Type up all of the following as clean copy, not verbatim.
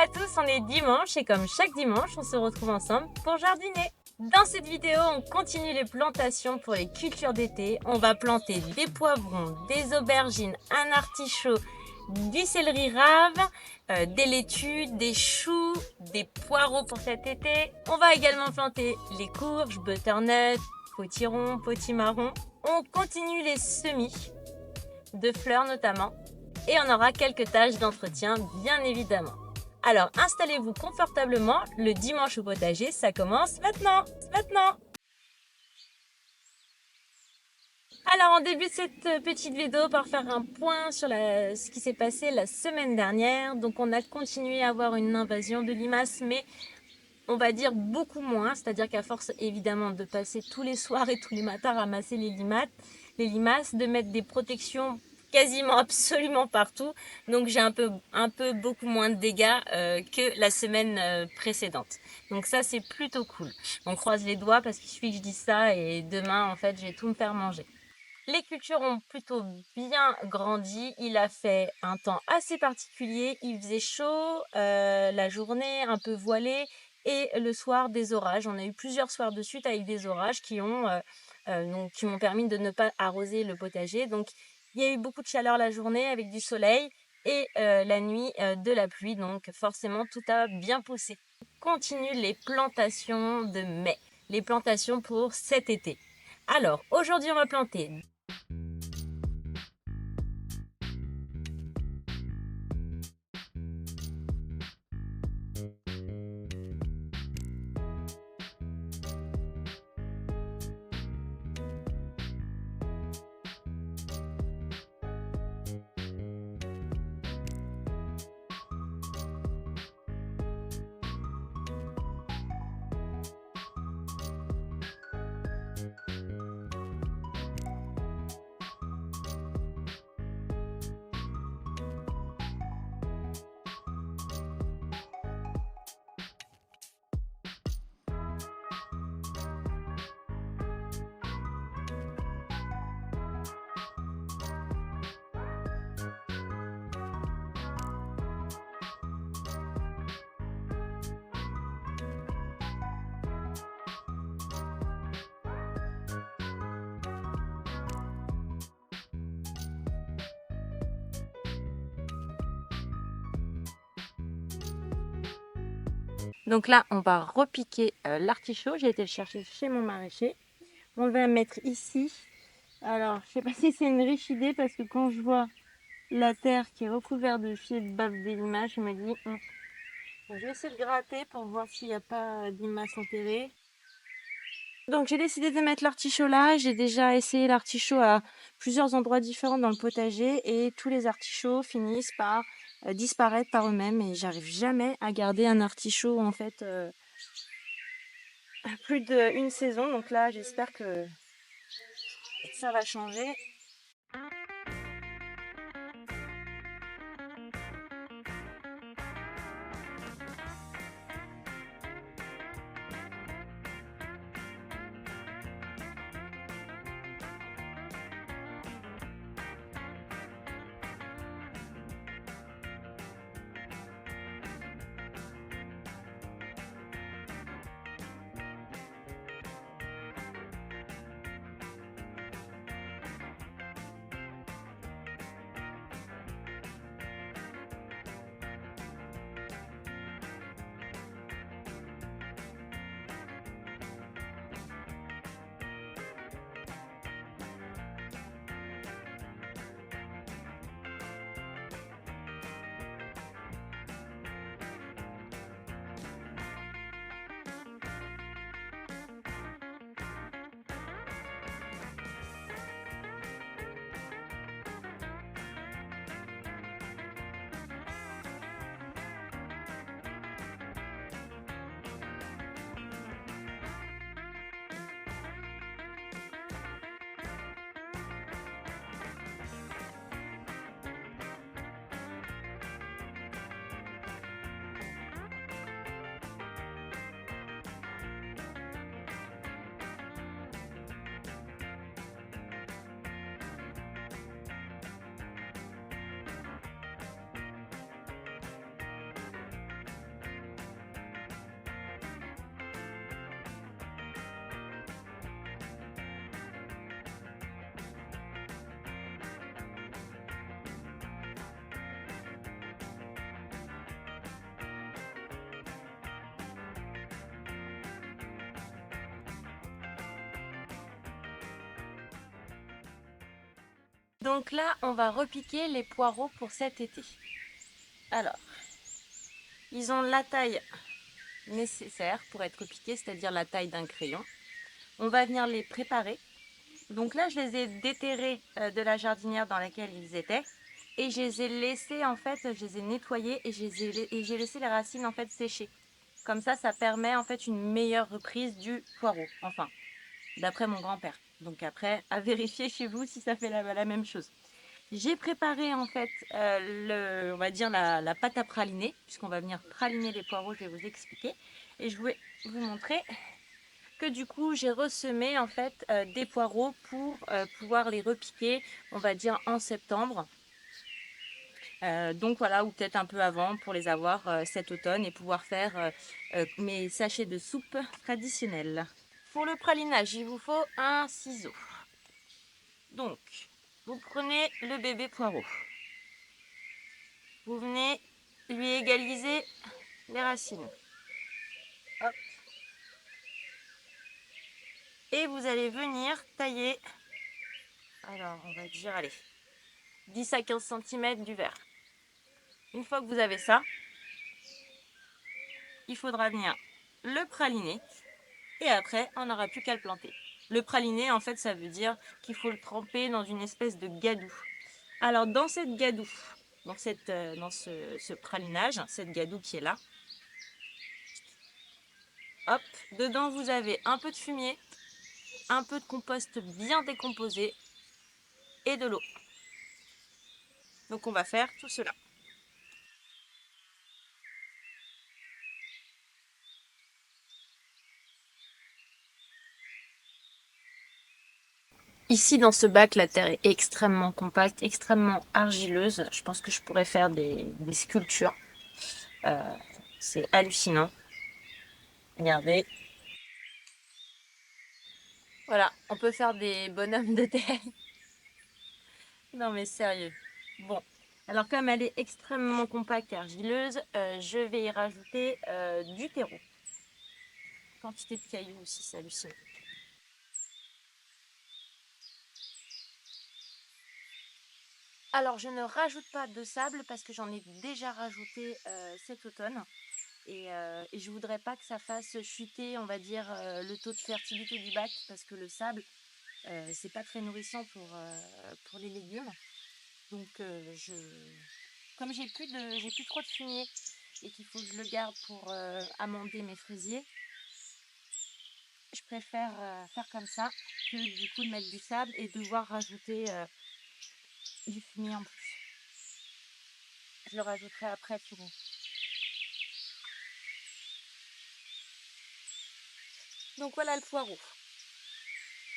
à tous, on est dimanche et comme chaque dimanche, on se retrouve ensemble pour jardiner. Dans cette vidéo, on continue les plantations pour les cultures d'été. On va planter des poivrons, des aubergines, un artichaut, du céleri rave, des laitues, des choux, des poireaux pour cet été. On va également planter les courges, butternut, potirons, potimarrons. On continue les semis de fleurs notamment. Et on aura quelques tâches d'entretien bien évidemment. Alors installez-vous confortablement, le dimanche au potager, ça commence maintenant. Alors on débute cette petite vidéo par faire un point sur ce qui s'est passé la semaine dernière. Donc on a continué à avoir une invasion de limaces, mais on va dire beaucoup moins, c'est-à-dire qu'à force évidemment de passer tous les soirs et tous les matins à ramasser les limaces, de mettre des protections quasiment absolument partout, donc j'ai un peu beaucoup moins de dégâts que la semaine précédente. Donc ça c'est plutôt cool. On croise les doigts parce qu'il suffit que je dise ça et demain en fait je vais tout me faire manger. Les cultures ont plutôt bien grandi. Il a fait un temps assez particulier. Il faisait chaud la journée, un peu voilé, et le soir des orages. On a eu plusieurs soirs de suite avec des orages qui m'ont permis de ne pas arroser le potager. Donc il y a eu beaucoup de chaleur la journée avec du soleil et la nuit de la pluie. Donc forcément tout a bien poussé. On continue les plantations de mai, les plantations pour cet été. Alors aujourd'hui on va planter Donc là, on va repiquer l'artichaut. J'ai été le chercher chez mon maraîcher. On va le mettre ici. Alors, je sais pas si c'est une riche idée parce que quand je vois la terre qui est recouverte de fiers de bave des limaces, je me dis, je vais essayer de gratter pour voir s'il n'y a pas d'imaces enterrées. Donc j'ai décidé de mettre l'artichaut là. J'ai déjà essayé l'artichaut à plusieurs endroits différents dans le potager et tous les artichauts finissent par disparaître par eux-mêmes et j'arrive jamais à garder un artichaut en fait plus d'une saison. Donc là j'espère que ça va changer. Donc là, on va repiquer les poireaux pour cet été. Alors, ils ont la taille nécessaire pour être piqués, c'est-à-dire la taille d'un crayon. On va venir les préparer. Donc là, je les ai déterrés de la jardinière dans laquelle ils étaient. Et je les ai laissés, en fait, je les ai nettoyés et j'ai laissé les racines en fait sécher. Comme ça permet en fait une meilleure reprise du poireau. Enfin, d'après mon grand-père. Donc après, à vérifier chez vous si ça fait la même chose. J'ai préparé en fait, on va dire la pâte à praliner, puisqu'on va venir praliner les poireaux, je vais vous expliquer. Et je vais vous montrer que du coup, j'ai ressemé en fait des poireaux pour pouvoir les repiquer, on va dire en septembre. Donc voilà, ou peut-être un peu avant pour les avoir cet automne et pouvoir faire mes sachets de soupe traditionnels. Pour le pralinage, il vous faut un ciseau. Donc, vous prenez le bébé poireau. Vous venez lui égaliser les racines. Hop. Et vous allez venir tailler, alors on va dire, allez, 10 à 15 cm du verre. Une fois que vous avez ça, il faudra venir le praliner et après, on n'aura plus qu'à le planter. Le praliné, en fait, ça veut dire qu'il faut le tremper dans une espèce de gadoue. Alors, dans cette gadoue, dans ce pralinage, cette gadoue qui est là, hop, dedans, vous avez un peu de fumier, un peu de compost bien décomposé et de l'eau. Donc, on va faire tout cela. Ici, dans ce bac, la terre est extrêmement compacte, extrêmement argileuse. Je pense que je pourrais faire des sculptures. C'est hallucinant. Regardez. Voilà, on peut faire des bonhommes de terre. Non mais sérieux. Bon, alors comme elle est extrêmement compacte et argileuse, je vais y rajouter du terreau. Quantité de cailloux aussi, c'est hallucinant. Alors je ne rajoute pas de sable parce que j'en ai déjà rajouté cet automne. Et je voudrais pas que ça fasse chuter, on va dire, le taux de fertilité du bac parce que le sable, c'est pas très nourrissant pour les légumes. Donc comme j'ai plus trop de fumier et qu'il faut que je le garde pour amender mes fraisiers, je préfère faire comme ça que du coup de mettre du sable et devoir rajouter du fumier en plus. Je le rajouterai après tout. Donc voilà le poireau.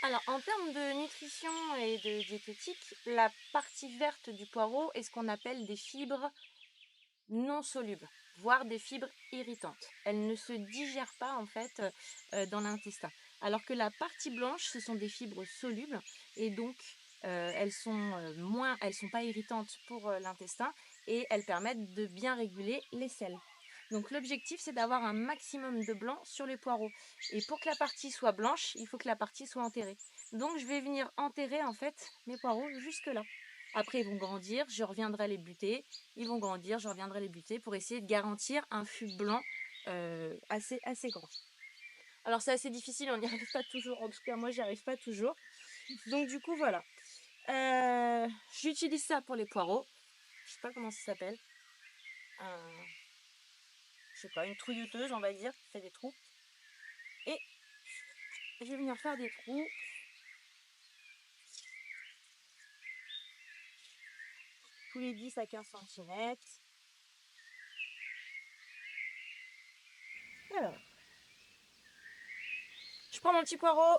Alors en termes de nutrition et de diététique, la partie verte du poireau est ce qu'on appelle des fibres non solubles, voire des fibres irritantes.Elles ne se digèrent pas en fait dans l'intestin. Alors que la partie blanche, ce sont des fibres solubles et donc elles sont pas irritantes pour l'intestin et elles permettent de bien réguler les selles. Donc l'objectif c'est d'avoir un maximum de blanc sur les poireaux. Et pour que la partie soit blanche, il faut que la partie soit enterrée. Donc je vais venir enterrer en fait mes poireaux jusque là. Après ils vont grandir, je reviendrai les buter. Ils vont grandir, je reviendrai les buter pour essayer de garantir un fût blanc assez grand. Alors c'est assez difficile, on n'y arrive pas toujours. En tout cas moi j'y arrive pas toujours. Donc du coup voilà. J'utilise ça pour les poireaux. Je sais pas comment ça s'appelle. Je sais pas, une trouillouteuse on va dire, qui fait des trous. Et je vais venir faire des trous. Tous les 10 à 15 cm. Alors, je prends mon petit poireau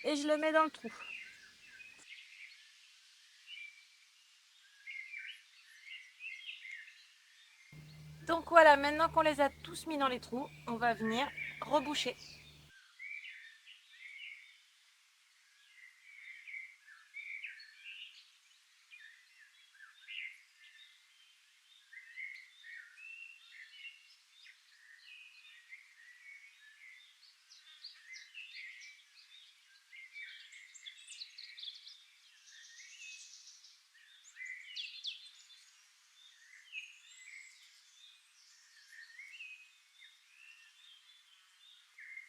et je le mets dans le trou. Donc voilà, maintenant qu'on les a tous mis dans les trous, on va venir reboucher.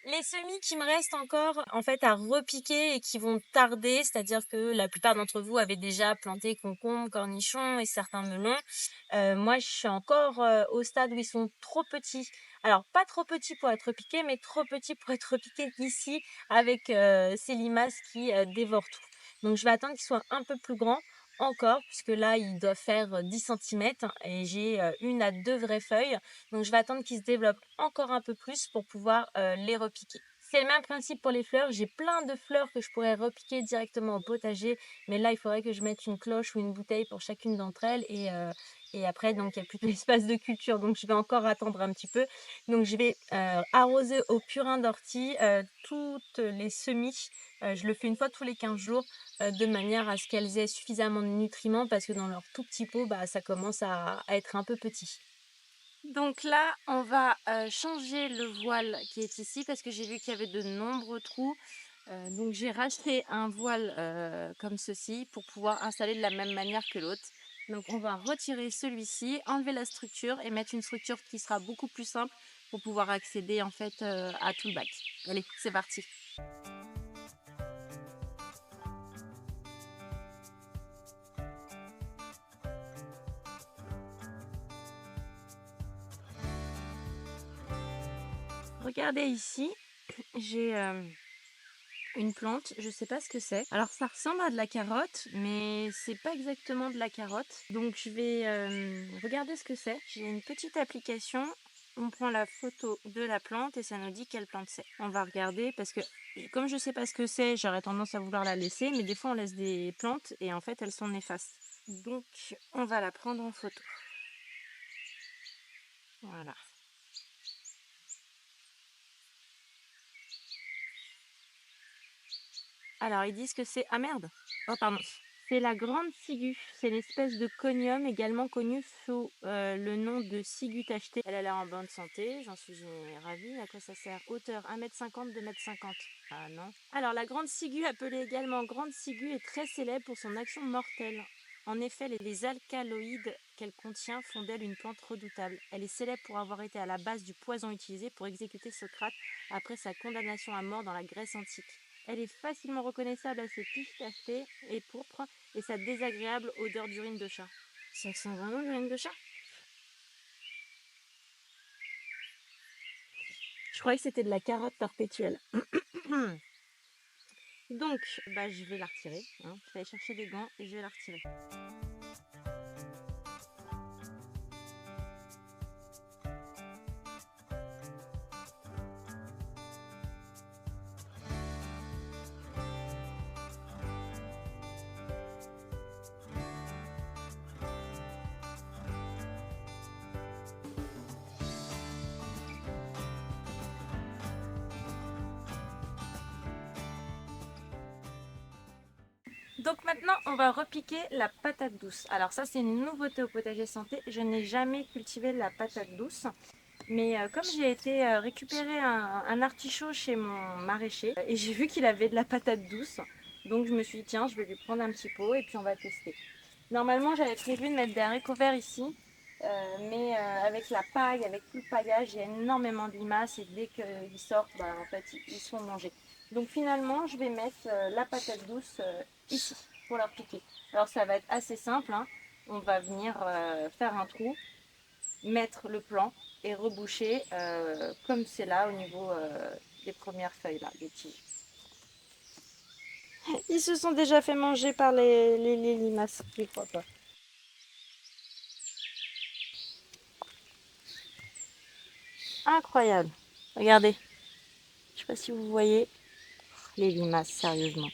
Les semis qui me restent encore en fait à repiquer et qui vont tarder, c'est-à-dire que la plupart d'entre vous avaient déjà planté concombres, cornichons et certains melons. Moi, je suis encore au stade où ils sont trop petits. Alors, pas trop petits pour être piqués, mais trop petits pour être piqués ici avec ces limaces qui dévorent tout. Donc, je vais attendre qu'ils soient un peu plus grands encore, puisque là, ils doivent faire 10 centimètres et j'ai 1 à 2 vraies feuilles. Donc, je vais attendre qu'ils se développent encore un peu plus pour pouvoir les repiquer. C'est le même principe pour les fleurs. J'ai plein de fleurs que je pourrais repiquer directement au potager, mais là, il faudrait que je mette une cloche ou une bouteille pour chacune d'entre elles et après, donc, il n'y a plus d'espace de culture. Donc, je vais encore attendre un petit peu. Donc, je vais arroser au purin d'ortie toutes les semis. Je le fais une fois tous les 15 jours de manière à ce qu'elles aient suffisamment de nutriments parce que dans leur tout petit pot, bah, ça commence à être un peu petit. Donc là, on va changer le voile qui est ici parce que j'ai vu qu'il y avait de nombreux trous. Donc j'ai racheté un voile comme ceci pour pouvoir installer de la même manière que l'autre. Donc on va retirer celui-ci, enlever la structure et mettre une structure qui sera beaucoup plus simple pour pouvoir accéder en fait à tout le bac. Allez, c'est parti. Regardez ici, j'ai une plante, je sais pas ce que c'est. Alors ça ressemble à de la carotte, mais c'est pas exactement de la carotte. Donc je vais regarder ce que c'est. J'ai une petite application. On prend la photo de la plante et ça nous dit quelle plante c'est. On va regarder parce que comme je sais pas ce que c'est, j'aurais tendance à vouloir la laisser, mais des fois on laisse des plantes et en fait elles sont néfastes. Donc on va la prendre en photo. Voilà. Alors, ils disent que c'est... Ah merde! Oh, pardon. C'est la grande ciguë. C'est l'espèce de conium également connue sous le nom de ciguë tachetée. Elle a l'air en bonne santé, j'en suis ravie. À quoi ça sert? Hauteur 1,50 m, 2,50 m. Ah non. Alors, la grande ciguë, appelée également grande ciguë, est très célèbre pour son action mortelle. En effet, les alcaloïdes qu'elle contient font d'elle une plante redoutable. Elle est célèbre pour avoir été à la base du poison utilisé pour exécuter Socrate après sa condamnation à mort dans la Grèce antique. Elle est facilement reconnaissable à ses tiges tachetées et pourpres et sa désagréable odeur d'urine de chat. Ça sent vraiment l'urine de chat? Je croyais que c'était de la carotte perpétuelle. Donc, bah, je vais la retirer. Hein. Je vais aller chercher des gants et je vais la retirer. Donc maintenant, on va repiquer la patate douce. Alors ça, c'est une nouveauté au potager santé. Je n'ai jamais cultivé la patate douce. Mais comme j'ai été récupérer un artichaut chez mon maraîcher et j'ai vu qu'il avait de la patate douce, donc je me suis dit tiens, je vais lui prendre un petit pot et puis on va tester. Normalement, j'avais prévu de mettre des haricots verts ici, mais avec la paille, avec tout le paillage, il y a énormément de limaces et dès qu'ils sortent, bah, en fait, ils sont mangés. Donc finalement, je vais mettre la patate douce ici pour leur piquer. Alors ça va être assez simple, hein. On va venir faire un trou, mettre le plant et reboucher comme c'est là au niveau des premières feuilles là, des tiges. Ils se sont déjà fait manger par les limaces, je crois pas. Incroyable. Regardez. Je sais pas si vous voyez les limaces, sérieusement.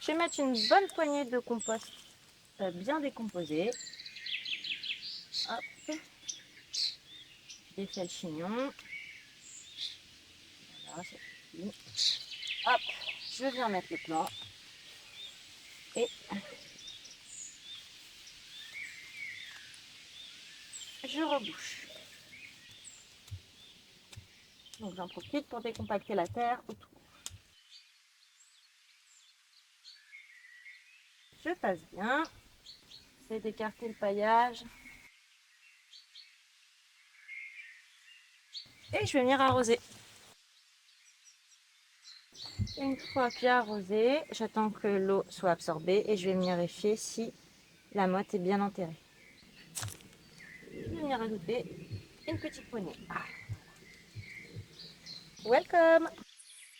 Je vais mettre une bonne poignée de compost bien décomposé. Hop. Je défais le chignon. Voilà, c'est fini. Hop. Je viens mettre le plant. Et je rebouche. Donc j'en profite pour décompacter la terre autour. Je passe bien. J'essaie d'écarter le paillage. Et je vais venir arroser. Une fois que j'ai arrosé, j'attends que l'eau soit absorbée et je vais venir vérifier si la motte est bien enterrée. Je vais venir ajouter une petite poignée. Welcome!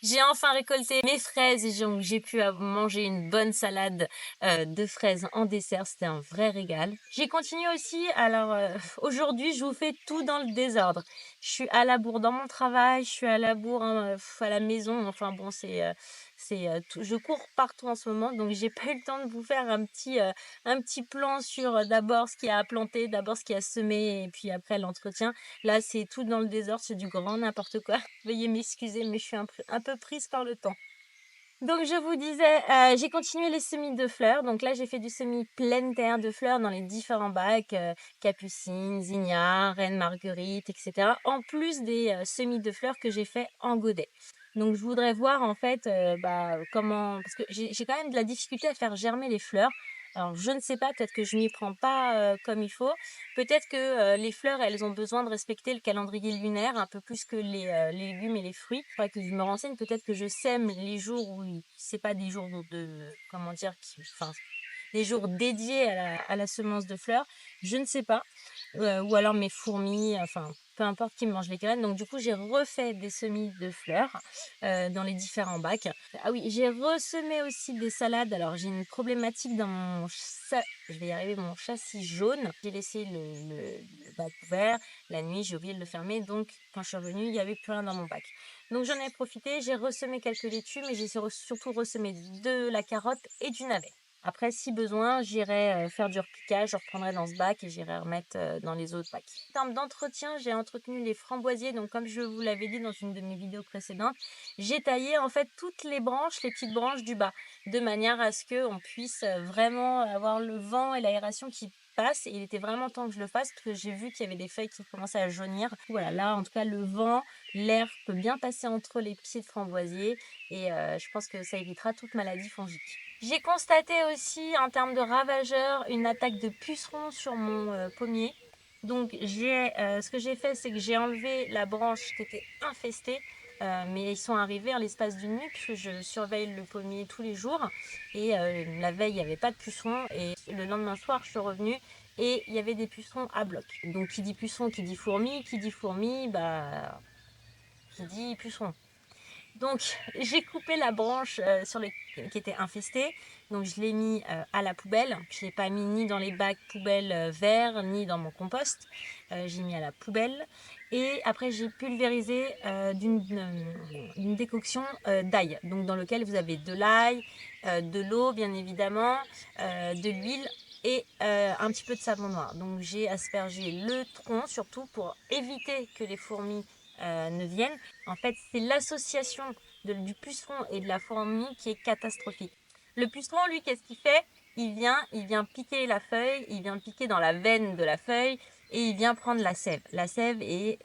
J'ai enfin récolté mes fraises et j'ai pu manger une bonne salade de fraises en dessert. C'était un vrai régal. J'ai continué aussi. Alors aujourd'hui, je vous fais tout dans le désordre. Je suis à la bourre dans mon travail, je suis à la bourre hein, à la maison. Enfin bon, je cours partout en ce moment, donc j'ai pas eu le temps de vous faire un petit plan sur d'abord ce qu'il y a à planter, d'abord ce qu'il y a à semer et puis après l'entretien. Là, c'est tout dans le désordre, c'est du grand n'importe quoi. Veuillez m'excuser, mais je suis un peu prise par le temps. Donc je vous disais, j'ai continué les semis de fleurs. Donc là, j'ai fait du semis pleine terre de fleurs dans les différents bacs, capucine, zinnia, reine marguerite, etc. En plus des semis de fleurs que j'ai fait en godet. Donc je voudrais voir en fait comment, parce que j'ai quand même de la difficulté à faire germer les fleurs. Alors je ne sais pas, peut-être que je m'y prends pas comme il faut. Peut-être que les fleurs, elles ont besoin de respecter le calendrier lunaire un peu plus que les légumes et les fruits. Il faudrait que je me renseigne. Peut-être que je sème les jours où c'est pas des jours comment dire, des jours dédiés à la semence de fleurs. Je ne sais pas. Ou alors mes fourmis, enfin peu importe qui mange les graines. Donc du coup, j'ai refait des semis de fleurs dans les différents bacs. Ah oui, j'ai ressemé aussi des salades. Alors j'ai une problématique dans je vais y arriver, mon châssis jaune. J'ai laissé le bac ouvert. La nuit, j'ai oublié de le fermer. Donc quand je suis revenue, il n'y avait plus rien dans mon bac. Donc j'en ai profité, j'ai ressemé quelques laitues, mais j'ai surtout ressemé de la carotte et du navet. Après, si besoin, j'irai faire du repiquage, je reprendrai dans ce bac et j'irai remettre dans les autres bacs. En termes d'entretien, j'ai entretenu les framboisiers. Donc, comme je vous l'avais dit dans une de mes vidéos précédentes, j'ai taillé en fait toutes les branches, les petites branches du bas, de manière à ce qu'on puisse vraiment avoir le vent et l'aération qui passe. Et il était vraiment temps que je le fasse parce que j'ai vu qu'il y avait des feuilles qui commençaient à jaunir. Voilà, là, en tout cas, le vent, l'air peut bien passer entre les pieds de framboisier et je pense que ça évitera toute maladie fongique. J'ai constaté aussi en termes de ravageurs une attaque de pucerons sur mon pommier. Donc ce que j'ai fait, c'est que j'ai enlevé la branche qui était infestée. Mais ils sont arrivés à l'espace d'une nuit puisque je surveille le pommier tous les jours. Et la veille, il n'y avait pas de pucerons. Et le lendemain soir, je suis revenue et il y avait des pucerons à bloc. Donc qui dit puceron, qui dit fourmi, qui dit fourmi, qui dit puceron. Donc, j'ai coupé la branche qui était infestée. Donc, je l'ai mis à la poubelle. Je ne l'ai pas mis ni dans les bacs poubelles verts, ni dans mon compost. J'ai mis à la poubelle. Et après, j'ai pulvérisé d'une décoction d'ail. Donc, dans lequel vous avez de l'ail, de l'eau, bien évidemment, de l'huile et un petit peu de savon noir. Donc, j'ai aspergé le tronc, surtout pour éviter que les fourmis ne viennent. En fait, c'est l'association du puceron et de la fourmi qui est catastrophique. Le puceron, lui, qu'est-ce qu'il fait? Il vient piquer la feuille, il vient piquer dans la veine de la feuille et il vient prendre la sève. La sève est,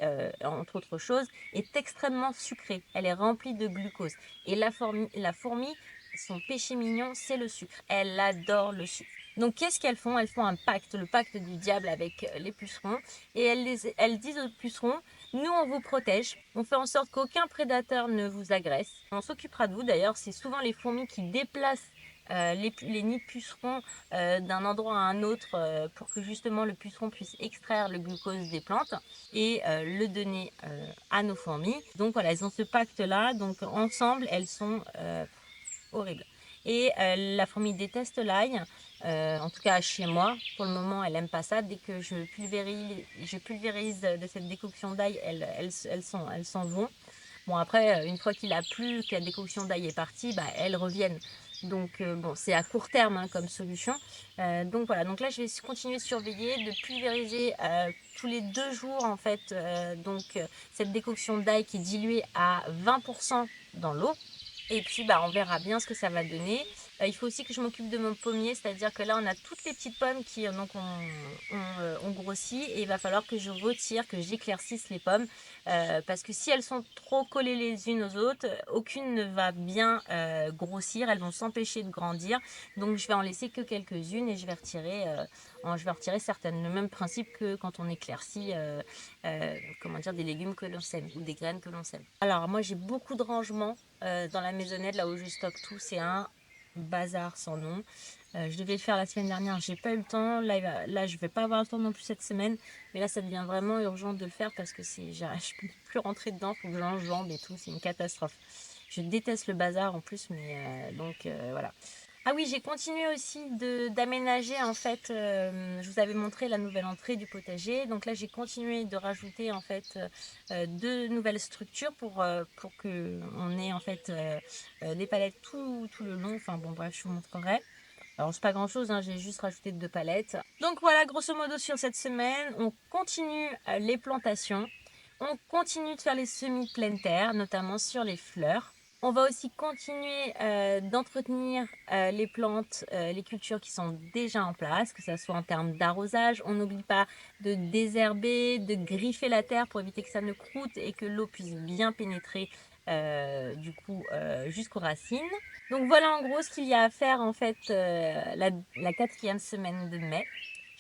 entre autres choses, est extrêmement sucrée. Elle est remplie de glucose. Et la fourmi, son péché mignon, c'est le sucre. Elle adore le sucre. Donc, qu'est-ce qu'elles font? Elles font un pacte, le pacte du diable avec les pucerons. Et elles disent aux pucerons, nous, on vous protège. On fait en sorte qu'aucun prédateur ne vous agresse. On s'occupera de vous. D'ailleurs, c'est souvent les fourmis qui déplacent les nids de pucerons d'un endroit à un autre pour que justement le puceron puisse extraire le glucose des plantes et le donner à nos fourmis. Donc voilà, elles ont ce pacte-là. Donc ensemble, elles sont horribles. Et la fourmi déteste l'ail, en tout cas chez moi. Pour le moment, elle n'aime pas ça. Dès que je pulvérise de cette décoction d'ail, elles s'en vont. Bon, après, une fois qu'il a plu, que la décoction d'ail est partie, elles reviennent. Donc, bon, c'est à court terme hein, comme solution. Donc voilà, donc là, je vais continuer de surveiller, de pulvériser tous les 2 jours, en fait, cette décoction d'ail qui est diluée à 20% dans l'eau. Et puis, on verra bien ce que ça va donner. Il faut aussi que je m'occupe de mon pommier, c'est-à-dire que là on a toutes les petites pommes qui ont grossi et il va falloir que je retire, que j'éclaircisse les pommes parce que si elles sont trop collées les unes aux autres, aucune ne va bien grossir, elles vont s'empêcher de grandir. Donc je vais en laisser que quelques-unes et je vais retirer certaines. Le même principe que quand on éclaircit comment dire, des légumes que l'on sème ou des graines que l'on sème. Alors moi j'ai beaucoup de rangements dans la maisonnette, là où je stocke tout, c'est un bazar sans nom. Je devais le faire la semaine dernière, j'ai pas eu le temps. Là, je vais pas avoir le temps non plus cette semaine, mais là ça devient vraiment urgent de le faire parce que je peux plus rentrer dedans, faut que j'enjambe et tout, c'est une catastrophe. Je déteste le bazar en plus, mais voilà. Ah oui, j'ai continué aussi d'aménager en fait. Je vous avais montré la nouvelle entrée du potager. Donc là, j'ai continué de rajouter en fait deux nouvelles structures pour que on ait en fait des palettes tout le long. Enfin bon, bref, je vous montrerai. Alors c'est pas grand chose, hein, j'ai juste rajouté deux palettes. Donc voilà, grosso modo sur cette semaine, on continue les plantations. On continue de faire les semis de pleine terre, notamment sur les fleurs. On va aussi continuer d'entretenir les plantes, les cultures qui sont déjà en place, que ce soit en termes d'arrosage. On n'oublie pas de désherber, de griffer la terre pour éviter que ça ne croûte et que l'eau puisse bien pénétrer jusqu'aux racines. Donc voilà en gros ce qu'il y a à faire en fait la quatrième semaine de mai.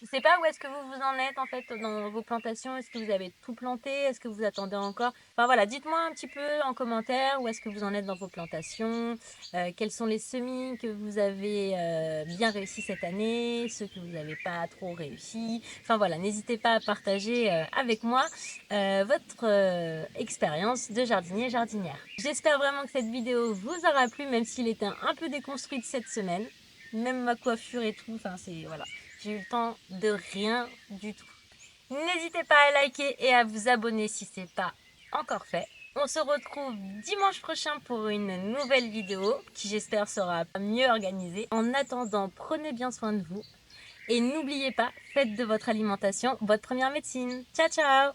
Je sais pas où est-ce que vous en êtes en fait dans vos plantations. Est-ce que vous avez tout planté? Est-ce que vous attendez encore? Enfin voilà, dites-moi un petit peu en commentaire où est-ce que vous en êtes dans vos plantations. Quels sont les semis que vous avez bien réussi cette année, ceux que vous n'avez pas trop réussi. Enfin voilà, n'hésitez pas à partager avec moi votre expérience de jardinier jardinière. J'espère vraiment que cette vidéo vous aura plu, même s'il était un peu déconstruite cette semaine. Même ma coiffure et tout, enfin c'est voilà. J'ai eu le temps de rien du tout. N'hésitez pas à liker et à vous abonner si ce n'est pas encore fait. On se retrouve dimanche prochain pour une nouvelle vidéo qui j'espère sera mieux organisée. En attendant, prenez bien soin de vous et n'oubliez pas, faites de votre alimentation votre première médecine. Ciao ciao!